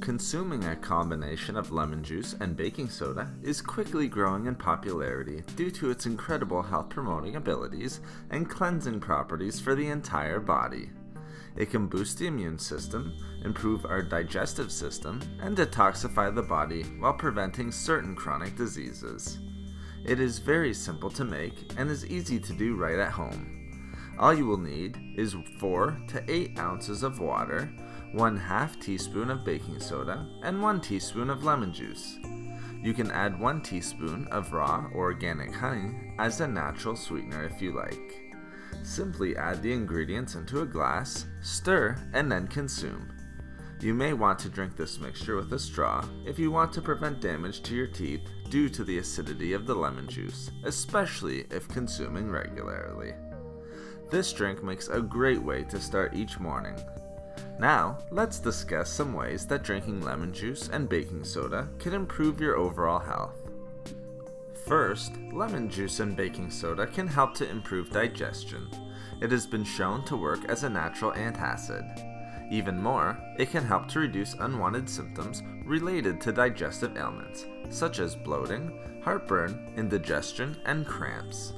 Consuming a combination of lemon juice and baking soda is quickly growing in popularity due to its incredible health-promoting abilities and cleansing properties for the entire body. It can boost the immune system, improve our digestive system, and detoxify the body while preventing certain chronic diseases. It is very simple to make and is easy to do right at home. All you will need is 4 to 8 ounces of water, 1/2 teaspoon of baking soda, and 1 teaspoon of lemon juice. You can add 1 teaspoon of raw or organic honey as a natural sweetener if you like. Simply add the ingredients into a glass, stir, and then consume. You may want to drink this mixture with a straw if you want to prevent damage to your teeth due to the acidity of the lemon juice, especially if consuming regularly. This drink makes a great way to start each morning. Now, let's discuss some ways that drinking lemon juice and baking soda can improve your overall health. First, lemon juice and baking soda can help to improve digestion. It has been shown to work as a natural antacid. Even more, it can help to reduce unwanted symptoms related to digestive ailments, such as bloating, heartburn, indigestion, and cramps.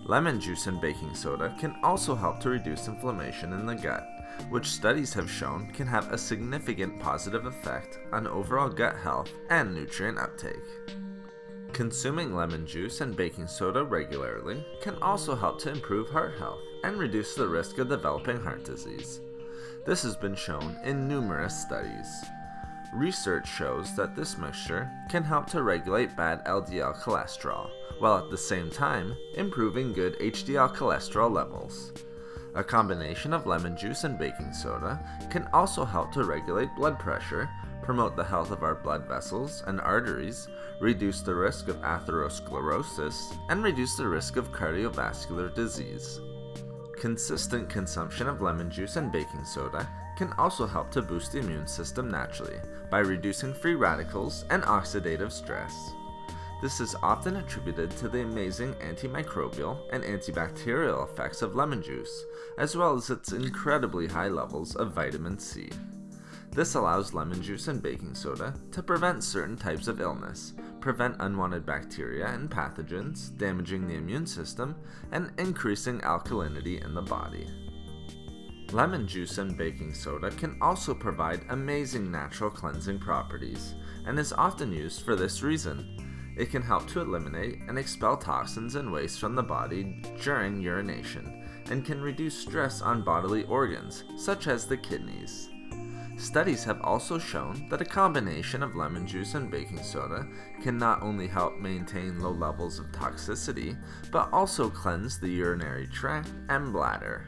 Lemon juice and baking soda can also help to reduce inflammation in the gut, which studies have shown can have a significant positive effect on overall gut health and nutrient uptake. Consuming lemon juice and baking soda regularly can also help to improve heart health and reduce the risk of developing heart disease. This has been shown in numerous studies. Research shows that this mixture can help to regulate bad LDL cholesterol, while at the same time improving good HDL cholesterol levels. A combination of lemon juice and baking soda can also help to regulate blood pressure, promote the health of our blood vessels and arteries, reduce the risk of atherosclerosis, and reduce the risk of cardiovascular disease. Consistent consumption of lemon juice and baking soda can also help to boost the immune system naturally by reducing free radicals and oxidative stress. This is often attributed to the amazing antimicrobial and antibacterial effects of lemon juice, as well as its incredibly high levels of vitamin C. This allows lemon juice and baking soda to prevent certain types of illness, prevent unwanted bacteria and pathogens, damaging the immune system, and increasing alkalinity in the body. Lemon juice and baking soda can also provide amazing natural cleansing properties, and is often used for this reason. It can help to eliminate and expel toxins and waste from the body during urination, and can reduce stress on bodily organs, such as the kidneys. Studies have also shown that a combination of lemon juice and baking soda can not only help maintain low levels of toxicity, but also cleanse the urinary tract and bladder.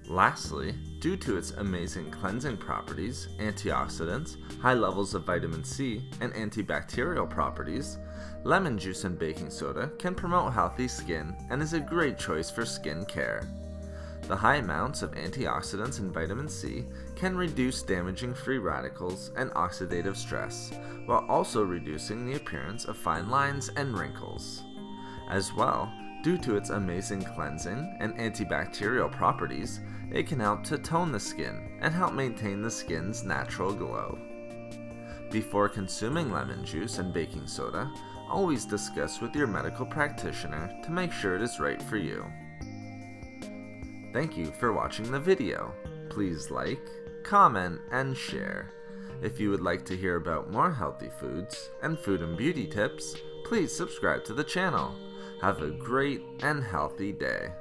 Lastly, due to its amazing cleansing properties, antioxidants, high levels of vitamin C, and antibacterial properties, lemon juice and baking soda can promote healthy skin and is a great choice for skin care. The high amounts of antioxidants and vitamin C can reduce damaging free radicals and oxidative stress, while also reducing the appearance of fine lines and wrinkles. As well, due to its amazing cleansing and antibacterial properties, it can help to tone the skin and help maintain the skin's natural glow. Before consuming lemon juice and baking soda, always discuss with your medical practitioner to make sure it is right for you. Thank you for watching the video. Please like, comment, and share. If you would like to hear about more healthy foods and food and beauty tips, please subscribe to the channel. Have a great and healthy day.